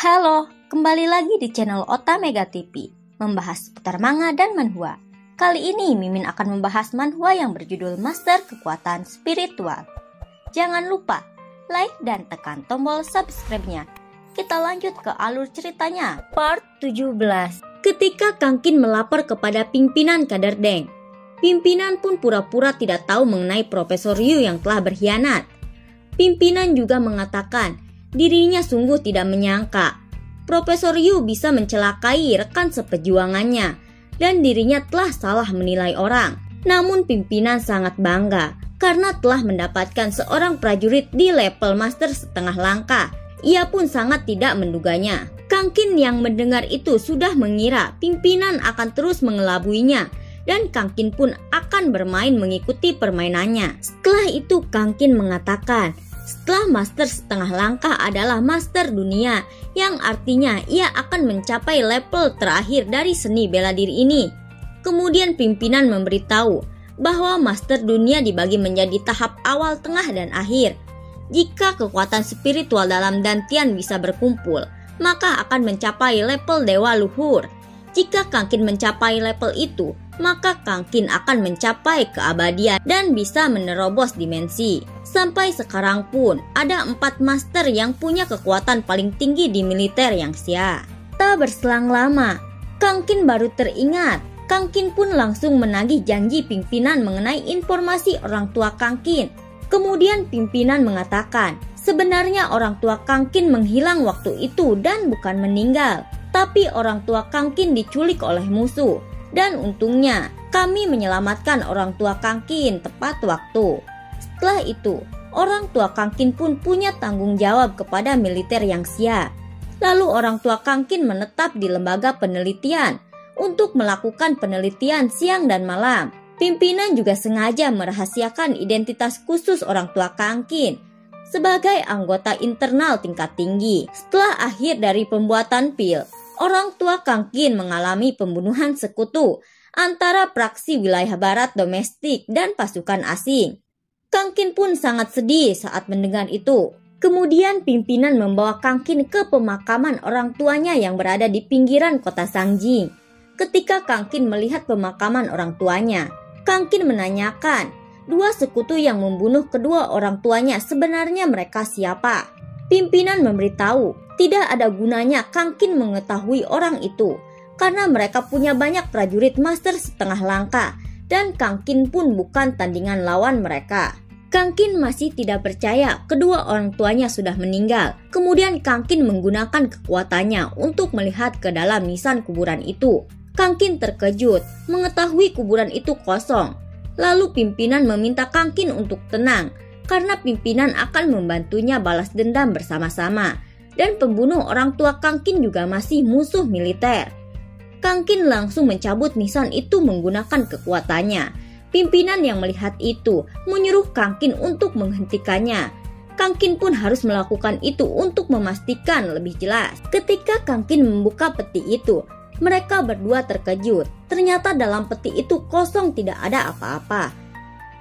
Halo, kembali lagi di channel Otamega TV, membahas seputar manga dan manhwa. Kali ini Mimin akan membahas manhwa yang berjudul Master Kekuatan Spiritual. Jangan lupa like dan tekan tombol subscribe-nya. Kita lanjut ke alur ceritanya. Part 17. Ketika Kangkin melapor kepada pimpinan kader Deng, pimpinan pun pura-pura tidak tahu mengenai Profesor Yu yang telah berkhianat. Pimpinan juga mengatakan dirinya sungguh tidak menyangka Profesor Yu bisa mencelakai rekan seperjuangannya dan dirinya telah salah menilai orang. Namun pimpinan sangat bangga karena telah mendapatkan seorang prajurit di level master setengah langka. Ia pun sangat tidak menduganya. Kangkin yang mendengar itu sudah mengira pimpinan akan terus mengelabuinya dan Kangkin pun akan bermain mengikuti permainannya. Setelah itu Kangkin mengatakan setelah master setengah langkah adalah master dunia, yang artinya ia akan mencapai level terakhir dari seni bela diri ini. Kemudian pimpinan memberitahu bahwa master dunia dibagi menjadi tahap awal, tengah, dan akhir. Jika kekuatan spiritual dalam dantian bisa berkumpul, maka akan mencapai level dewa luhur. Jika Kangkin mencapai level itu, maka Kangkin akan mencapai keabadian dan bisa menerobos dimensi. Sampai sekarang pun ada 4 master yang punya kekuatan paling tinggi di militer yang Xia. Tak berselang lama, Kangkin baru teringat. Kangkin pun langsung menagih janji pimpinan mengenai informasi orang tua Kangkin. Kemudian pimpinan mengatakan, sebenarnya orang tua Kangkin menghilang waktu itu dan bukan meninggal, tapi orang tua Kangkin diculik oleh musuh. Dan untungnya kami menyelamatkan orang tua Kangkin tepat waktu. Setelah itu, orang tua Kangkin pun punya tanggung jawab kepada militer yang Xia. Lalu orang tua Kangkin menetap di lembaga penelitian untuk melakukan penelitian siang dan malam. Pimpinan juga sengaja merahasiakan identitas khusus orang tua Kangkin sebagai anggota internal tingkat tinggi. Setelah akhir dari pembuatan pil, orang tua Kangkin mengalami pembunuhan sekutu antara praksi wilayah barat domestik dan pasukan asing. Kangkin pun sangat sedih saat mendengar itu. Kemudian pimpinan membawa Kangkin ke pemakaman orang tuanya yang berada di pinggiran kota Sangjing. Ketika Kangkin melihat pemakaman orang tuanya, Kangkin menanyakan, dua sekutu yang membunuh kedua orang tuanya sebenarnya mereka siapa? Pimpinan memberitahu, tidak ada gunanya Kangkin mengetahui orang itu, karena mereka punya banyak prajurit master setengah langka, dan Kangkin pun bukan tandingan lawan mereka. Kangkin masih tidak percaya kedua orang tuanya sudah meninggal. Kemudian Kangkin menggunakan kekuatannya untuk melihat ke dalam nisan kuburan itu. Kangkin terkejut mengetahui kuburan itu kosong. Lalu pimpinan meminta Kangkin untuk tenang, karena pimpinan akan membantunya balas dendam bersama-sama. Dan pembunuh orang tua Kangkin juga masih musuh militer. Kangkin langsung mencabut nisan itu menggunakan kekuatannya. Pimpinan yang melihat itu menyuruh Kangkin untuk menghentikannya. Kangkin pun harus melakukan itu untuk memastikan lebih jelas. Ketika Kangkin membuka peti itu, mereka berdua terkejut. Ternyata dalam peti itu kosong, tidak ada apa-apa.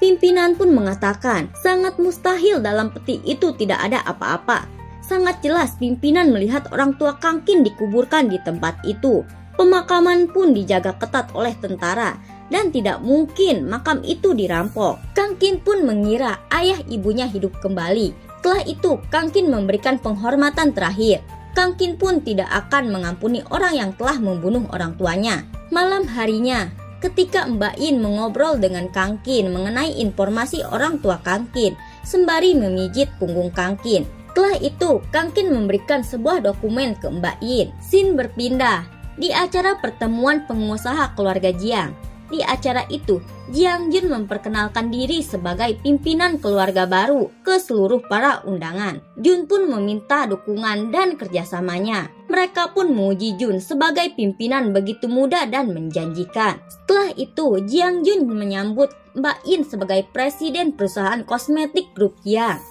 Pimpinan pun mengatakan sangat mustahil dalam peti itu tidak ada apa-apa. Sangat jelas pimpinan melihat orang tua Kangkin dikuburkan di tempat itu. Pemakaman pun dijaga ketat oleh tentara dan tidak mungkin makam itu dirampok. Kangkin pun mengira ayah ibunya hidup kembali. Setelah itu Kangkin memberikan penghormatan terakhir. Kangkin pun tidak akan mengampuni orang yang telah membunuh orang tuanya. Malam harinya, ketika Mbak In mengobrol dengan Kangkin mengenai informasi orang tua Kangkin, sembari memijit punggung Kangkin. Setelah itu, Kangkin memberikan sebuah dokumen ke Mbak In. Scene berpindah di acara pertemuan pengusaha keluarga Jiang. Di acara itu, Jiang Jun memperkenalkan diri sebagai pimpinan keluarga baru ke seluruh para undangan. Jun pun meminta dukungan dan kerjasamanya. Mereka pun memuji Jun sebagai pimpinan begitu muda dan menjanjikan. Setelah itu, Jiang Jun menyambut Mbak In sebagai presiden perusahaan kosmetik grup Jiang.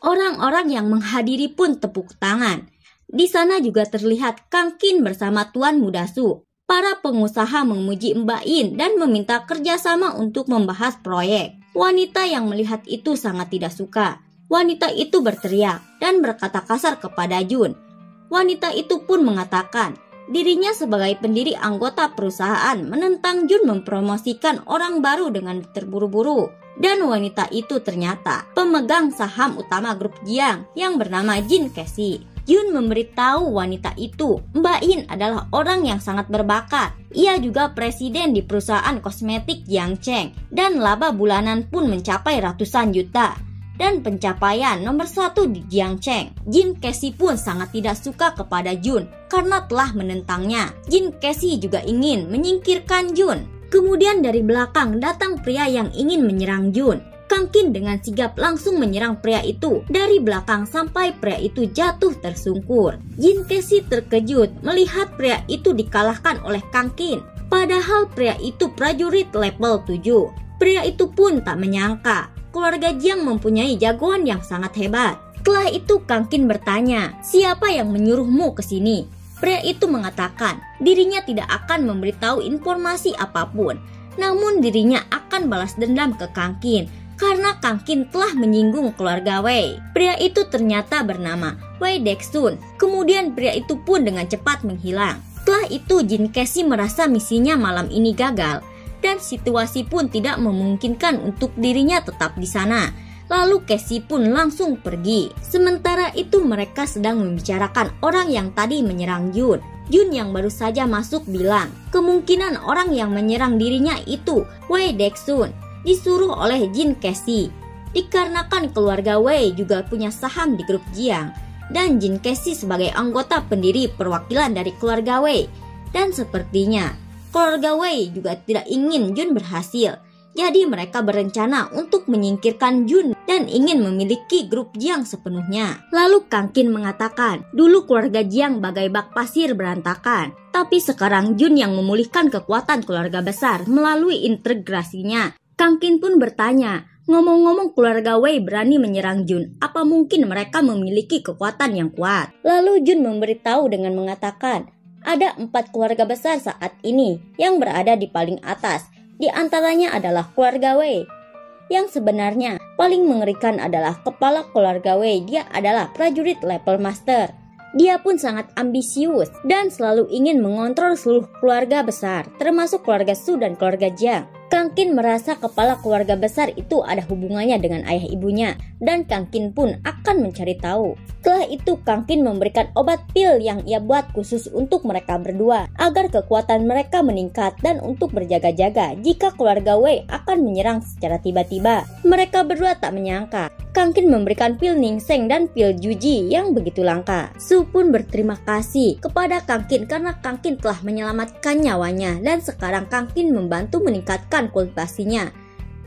Orang-orang yang menghadiri pun tepuk tangan. Di sana juga terlihat Kangkin bersama Tuan Muda Su. Para pengusaha memuji Mbak In dan meminta kerjasama untuk membahas proyek. Wanita yang melihat itu sangat tidak suka. Wanita itu berteriak dan berkata kasar kepada Jun. Wanita itu pun mengatakan dirinya sebagai pendiri anggota perusahaan menentang Jun mempromosikan orang baru dengan terburu-buru. Dan wanita itu ternyata pemegang saham utama grup Jiang yang bernama Jin Casey. Jun memberitahu wanita itu Mbak In adalah orang yang sangat berbakat. Ia juga presiden di perusahaan kosmetik Jiang Cheng dan laba bulanan pun mencapai ratusan juta. Dan pencapaian nomor 1 di Jiang Cheng. Jin Casey pun sangat tidak suka kepada Jun karena telah menentangnya. Jin Casey juga ingin menyingkirkan Jun. Kemudian dari belakang datang pria yang ingin menyerang Jun. Kang Kin dengan sigap langsung menyerang pria itu dari belakang sampai pria itu jatuh tersungkur. Jin Casey terkejut melihat pria itu dikalahkan oleh Kang Kin. Padahal pria itu prajurit level 7. Pria itu pun tak menyangka keluarga Jiang mempunyai jagoan yang sangat hebat. Setelah itu Kang Kin bertanya, siapa yang menyuruhmu ke sini? Pria itu mengatakan dirinya tidak akan memberitahu informasi apapun. Namun dirinya akan balas dendam ke Kang Kin karena Kang Kin telah menyinggung keluarga Wei. Pria itu ternyata bernama Wei Dexun. Kemudian pria itu pun dengan cepat menghilang. Setelah itu Jin Casey merasa misinya malam ini gagal. Dan situasi pun tidak memungkinkan untuk dirinya tetap di sana. Lalu Casey pun langsung pergi. Sementara itu mereka sedang membicarakan orang yang tadi menyerang Jun. Jun yang baru saja masuk bilang, kemungkinan orang yang menyerang dirinya itu Wei Dexun, disuruh oleh Jin Casey. Dikarenakan keluarga Wei juga punya saham di grup Jiang. Dan Jin Casey sebagai anggota pendiri perwakilan dari keluarga Wei. Dan sepertinya keluarga Wei juga tidak ingin Jun berhasil. Jadi mereka berencana untuk menyingkirkan Jun dan ingin memiliki grup Jiang sepenuhnya. Lalu Kang Kin mengatakan, dulu keluarga Jiang bagai bak pasir berantakan. Tapi sekarang Jun yang memulihkan kekuatan keluarga besar melalui integrasinya. Kang Kin pun bertanya, ngomong-ngomong keluarga Wei berani menyerang Jun, apa mungkin mereka memiliki kekuatan yang kuat? Lalu Jun memberitahu dengan mengatakan, ada 4 keluarga besar saat ini yang berada di paling atas. Di antaranya adalah keluarga Wei. Yang sebenarnya paling mengerikan adalah kepala keluarga Wei. Dia adalah prajurit level master. Dia pun sangat ambisius dan selalu ingin mengontrol seluruh keluarga besar, termasuk keluarga Su dan keluarga Jiang. Kang Kin merasa kepala keluarga besar itu ada hubungannya dengan ayah ibunya, dan Kang Kin pun akan mencari tahu. Setelah itu Kang Kin memberikan obat pil yang ia buat khusus untuk mereka berdua, agar kekuatan mereka meningkat dan untuk berjaga-jaga jika keluarga Wei akan menyerang secara tiba-tiba. Mereka berdua tak menyangka Kang Kin memberikan pil Ningseng dan pil Juji yang begitu langka. Su pun berterima kasih kepada Kang Kin karena Kang Kin telah menyelamatkan nyawanya dan sekarang Kang Kin membantu meningkatkan kultivasinya.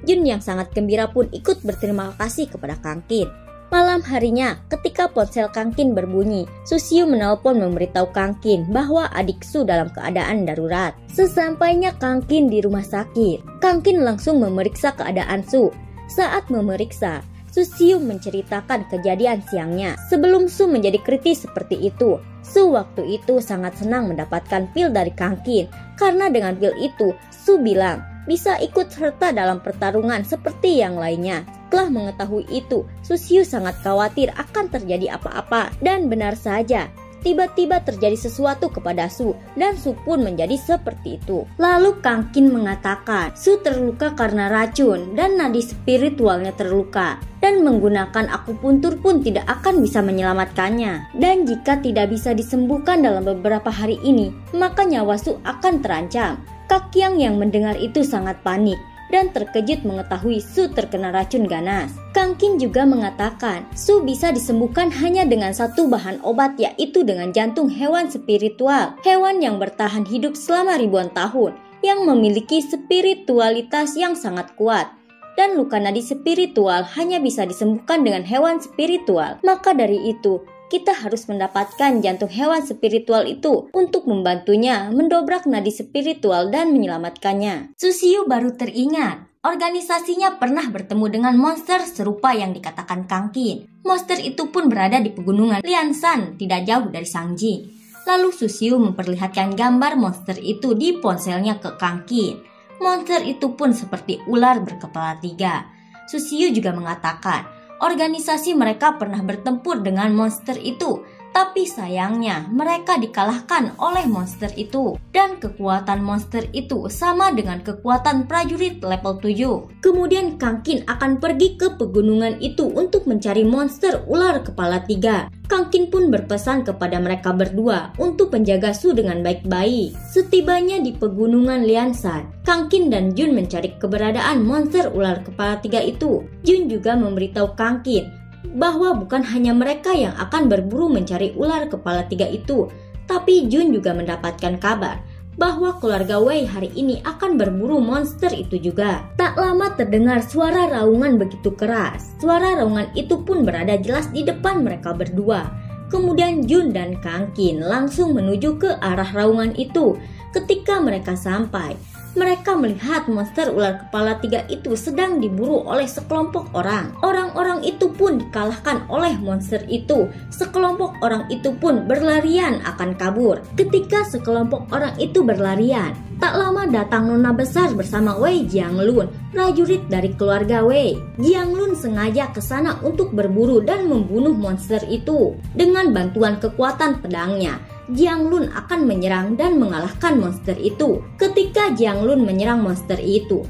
Jun yang sangat gembira pun ikut berterima kasih kepada Kang Kin. Malam harinya, ketika ponsel Kang Kin berbunyi, Su Xiu menelpon memberitahu Kang Kin bahwa adik Su dalam keadaan darurat. Sesampainya Kang Kin di rumah sakit, Kang Kin langsung memeriksa keadaan Su. Saat memeriksa, Su Xiu menceritakan kejadian siangnya. Sebelum Su menjadi kritis seperti itu, Su waktu itu sangat senang mendapatkan pil dari Kang Kin. Karena dengan pil itu, Su bilang bisa ikut serta dalam pertarungan seperti yang lainnya. Setelah mengetahui itu, Su Xiu sangat khawatir akan terjadi apa-apa. Dan benar saja, tiba-tiba terjadi sesuatu kepada Su dan Su pun menjadi seperti itu. Lalu Kang Kin mengatakan Su terluka karena racun dan nadi spiritualnya terluka. Dan menggunakan akupuntur pun tidak akan bisa menyelamatkannya. Dan jika tidak bisa disembuhkan dalam beberapa hari ini, maka nyawa Su akan terancam. Kak Yang yang mendengar itu sangat panik dan terkejut mengetahui Su terkena racun ganas. Kang Kin juga mengatakan Su bisa disembuhkan hanya dengan satu bahan obat, yaitu dengan jantung hewan spiritual, hewan yang bertahan hidup selama ribuan tahun, yang memiliki spiritualitas yang sangat kuat. Dan luka nadi spiritual hanya bisa disembuhkan dengan hewan spiritual. Maka dari itu, kita harus mendapatkan jantung hewan spiritual itu untuk membantunya mendobrak nadi spiritual dan menyelamatkannya. Su Xiu baru teringat, organisasinya pernah bertemu dengan monster serupa yang dikatakan Kang Kin. Monster itu pun berada di pegunungan Lianshan, tidak jauh dari Sangjing. Lalu Su Xiu memperlihatkan gambar monster itu di ponselnya ke Kang Kin. Monster itu pun seperti ular berkepala 3. Su Xiu juga mengatakan organisasi mereka pernah bertempur dengan monster itu, Tapi sayangnya mereka dikalahkan oleh monster itu. Dan kekuatan monster itu sama dengan kekuatan prajurit level 7. Kemudian Kang Qin akan pergi ke pegunungan itu untuk mencari monster ular kepala 3. Kang Qin pun berpesan kepada mereka berdua untuk menjaga Su dengan baik-baik. Setibanya di pegunungan Lianshan, Kang Qin dan Jun mencari keberadaan monster ular kepala 3 itu. Jun juga memberitahu Kang Qin bahwa bukan hanya mereka yang akan berburu mencari ular kepala 3 itu, tapi Jun juga mendapatkan kabar bahwa keluarga Wei hari ini akan berburu monster itu juga. Tak lama terdengar suara raungan begitu keras. Suara raungan itu pun berada jelas di depan mereka berdua. Kemudian Jun dan Kang Qin langsung menuju ke arah raungan itu. Ketika mereka sampai, mereka melihat monster ular kepala 3 itu sedang diburu oleh sekelompok orang. Orang-orang itu pun dikalahkan oleh monster itu. Sekelompok orang itu pun berlarian akan kabur. Ketika sekelompok orang itu berlarian, tak lama datang nona besar bersama Wei Jianglun, prajurit dari keluarga Wei. Jianglun sengaja ke sana untuk berburu dan membunuh monster itu. Dengan bantuan kekuatan pedangnya, Jianglun akan menyerang dan mengalahkan monster itu. Ketika Jianglun menyerang monster itu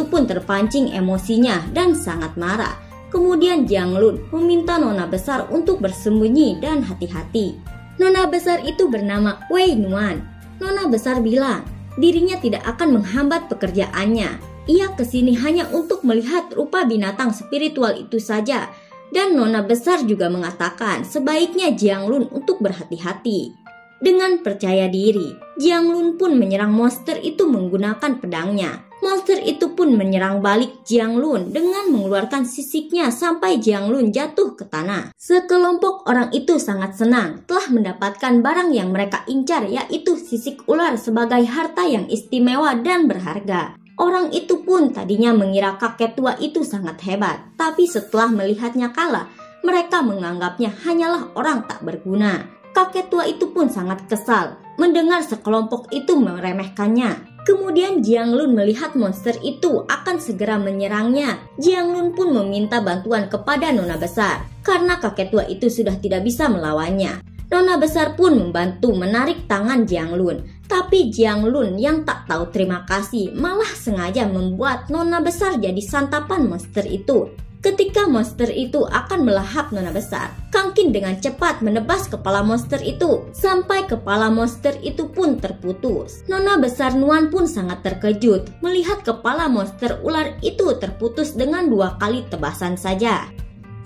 pun terpancing emosinya dan sangat marah. Kemudian Jianglun meminta nona besar untuk bersembunyi dan hati-hati. Nona besar itu bernama Wei Nuan. Nona besar bilang dirinya tidak akan menghambat pekerjaannya. Ia kesini hanya untuk melihat rupa binatang spiritual itu saja. Dan nona besar juga mengatakan sebaiknya Jianglun untuk berhati-hati. Dengan percaya diri, Jianglun pun menyerang monster itu menggunakan pedangnya. Monster itu pun menyerang balik Jianglun dengan mengeluarkan sisiknya sampai Jianglun jatuh ke tanah. Sekelompok orang itu sangat senang telah mendapatkan barang yang mereka incar, yaitu sisik ular sebagai harta yang istimewa dan berharga. Orang itu pun tadinya mengira kakek tua itu sangat hebat, tapi setelah melihatnya kalah, mereka menganggapnya hanyalah orang tak berguna. Kakek tua itu pun sangat kesal mendengar sekelompok itu meremehkannya. Kemudian Jianglun melihat monster itu akan segera menyerangnya. Jianglun pun meminta bantuan kepada nona besar karena kakek tua itu sudah tidak bisa melawannya. Nona besar pun membantu menarik tangan Jianglun. Tapi Jianglun yang tak tahu terima kasih malah sengaja membuat nona besar jadi santapan monster itu. Ketika monster itu akan melahap nona besar, Kang Qin dengan cepat menebas kepala monster itu sampai kepala monster itu pun terputus. Nona besar Nuan pun sangat terkejut melihat kepala monster ular itu terputus dengan 2 kali tebasan saja.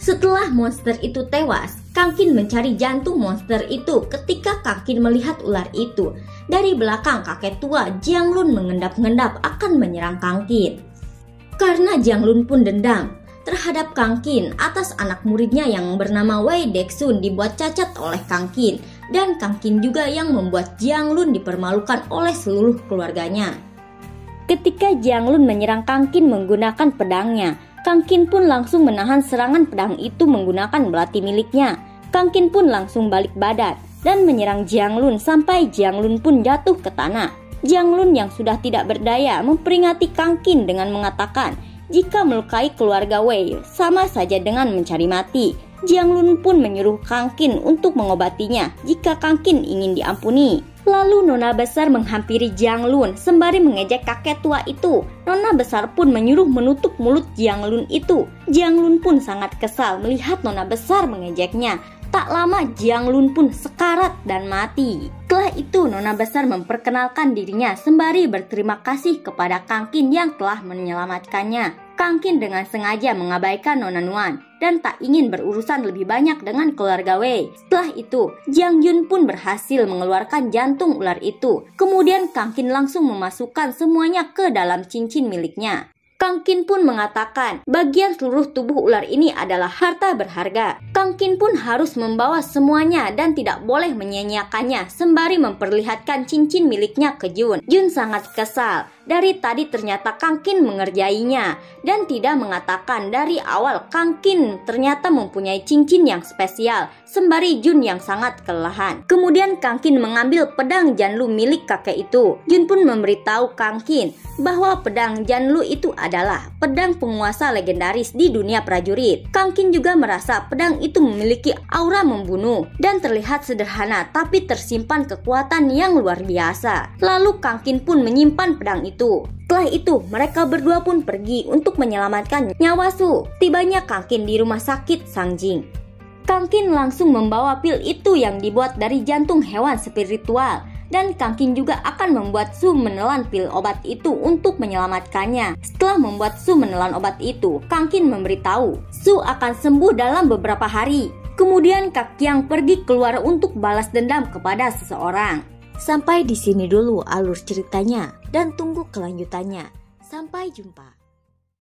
Setelah monster itu tewas, Kang Qin mencari jantung monster itu. Ketika Kang Qin melihat ular itu, dari belakang kakek tua Jianglun mengendap-endap akan menyerang Kang Qin. Karena Jianglun pun dendam terhadap Kang Qin atas anak muridnya yang bernama Wei Dexun dibuat cacat oleh Kang Qin, dan Kang Qin juga yang membuat Jianglun dipermalukan oleh seluruh keluarganya. Ketika Jianglun menyerang Kang Qin menggunakan pedangnya, Kang Qin pun langsung menahan serangan pedang itu menggunakan belati miliknya. Kang Qin pun langsung balik badan dan menyerang Jianglun sampai Jianglun pun jatuh ke tanah. Jianglun yang sudah tidak berdaya memperingati Kang Qin dengan mengatakan jika melukai keluarga Wei sama saja dengan mencari mati. Jianglun pun menyuruh Kang Qin untuk mengobatinya jika Kang Qin ingin diampuni. Lalu nona besar menghampiri Jianglun sembari mengejek kakek tua itu. Nona besar pun menyuruh menutup mulut Jianglun itu. Jianglun pun sangat kesal melihat nona besar mengejeknya. Tak lama Jianglun pun sekarat dan mati. Setelah itu nona besar memperkenalkan dirinya sembari berterima kasih kepada Kang Qin yang telah menyelamatkannya. Kang Qin dengan sengaja mengabaikan nona Nuan dan tak ingin berurusan lebih banyak dengan keluarga Wei. Setelah itu, Jiang Yun pun berhasil mengeluarkan jantung ular itu. Kemudian Kang Qin langsung memasukkan semuanya ke dalam cincin miliknya. Kang Qin pun mengatakan bagian seluruh tubuh ular ini adalah harta berharga. Kang Qin pun harus membawa semuanya dan tidak boleh menyia-nyiakannya sembari memperlihatkan cincin miliknya ke Jun. Jun sangat kesal Dari tadi ternyata Kang Qin mengerjainya dan tidak mengatakan dari awal Kang Qin ternyata mempunyai cincin yang spesial sembari Jun yang sangat kelelahan. Kemudian Kang Qin mengambil pedang Janlu milik kakek itu. Jun pun memberitahu Kang Qin bahwa pedang Janlu itu adalah pedang penguasa legendaris di dunia prajurit. Kang Qin juga merasa pedang itu memiliki aura membunuh dan terlihat sederhana tapi tersimpan kekuatan yang luar biasa. Lalu Kang Qin pun menyimpan pedang itu. Setelah itu, mereka berdua pun pergi untuk menyelamatkan nyawa Su. Tibanya Kang Qin di rumah sakit Sangjing. Kang Qin langsung membawa pil itu yang dibuat dari jantung hewan spiritual. Dan Kang Qin juga akan membuat Su menelan pil obat itu untuk menyelamatkannya. Setelah membuat Su menelan obat itu, Kang Qin memberitahu Su akan sembuh dalam beberapa hari. Kemudian Kak Qiang pergi keluar untuk balas dendam kepada seseorang. Sampai di sini dulu alur ceritanya dan tunggu kelanjutannya. Sampai jumpa.